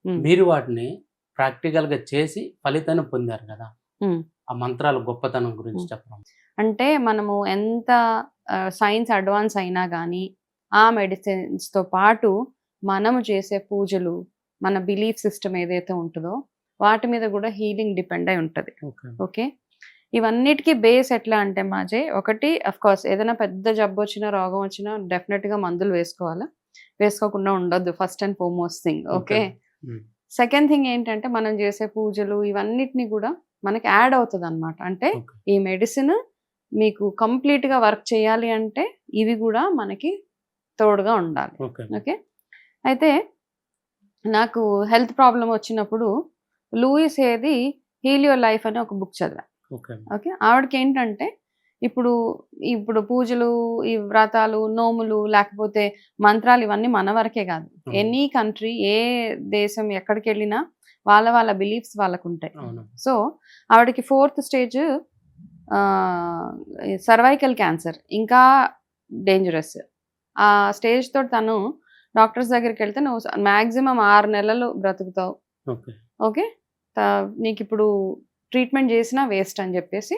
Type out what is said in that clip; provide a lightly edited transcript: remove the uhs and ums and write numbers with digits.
హ్మ్. మీరు వాటిని ప్రాక్టికల్‌గా చేసి ఫలితాన్ని పొందారు కదా! హ్మ్. ఆ మంత్రాల గొప్పతనం గురించి హ్మ్. చెప్పరా? అంటే మనము ఎంత సైన్స్ అడ్వాన్స్ అయినా గానీ, ఆ మెడిసిన్స్‌తో పాటు మనము చేసే పూజలు, మన బిలీఫ్ సిస్టమ్ ఏదైతే ఉంటదో, వాటి మీద గూడా హీలింగ్ డిపెండ్ అయి ఉంటది. ఓకే. ఓకే. ఇవన్నిటికి బేస్ ఎట్లా అంటే మాజే ఒకటి అఫ్‌కోర్స్ ఏదైనా పెద్ద జబ్బొచ్చినా, రోగం వచ్చినా డెఫినిట్‌గా మందులు వేసుకోవాలా. వేసుకోకుండా ఉండొద్దు first and foremost thing. Okay. Okay. హ్మ్. సెకండ్ థింగ్ ఏంటంటే మనం చేసే పూజలు ఇవన్నిటిని గూడా మనకి యాడ్ అవుతదనమాట. అంటే ఓకే. ఈ మెడిసిన్ మీకు కంప్లీట్‌గా వర్క్ చేయాలి అంటే ఇవి గూడా మనకి తోడుగా ఉండాలి. ఓకే. ఓకే. అయితే నాకు హెల్త్ ప్రాబ్లమ్ వచ్చినప్పుడు లూయిస్ హేది 'హీల్ యువర్ లైఫ్' అని ఒక బుక్ చదివా. ఓకే. ఓకే. ఆవిడకేంటంటే ఇప్పుడు, ఇప్పుడు పూజలు, ఈ వ్రతాలు, నోములు లేకపోతే మంత్రాలు ఇవన్నీ మన వరకే గాదు. అవును. ఎనీ కంట్రీ ఏ దేశం ఎక్కడికెళ్ళినా వాళ్ళ వాళ్ళ బిలీఫ్స్ వాళ్ళకుంటాయి. అవును. సో, ఆవిడకి ఫోర్త్ స్టేజ్ ఆహ్, సర్వైకల్ క్యాన్సర్ ఇంకా డేంజరస్. ఆ స్టేజ్‌తో తను డాక్టర్స్ దగ్గరికెళ్తే నువ్వు మాక్సిమం 6 నెలలు బ్రతుకుతావు. ఓకే. ఓకే. నీకిప్పుడు ట్రీట్‌మెంట్ జేసినా వేస్ట్ అని జెప్పేసి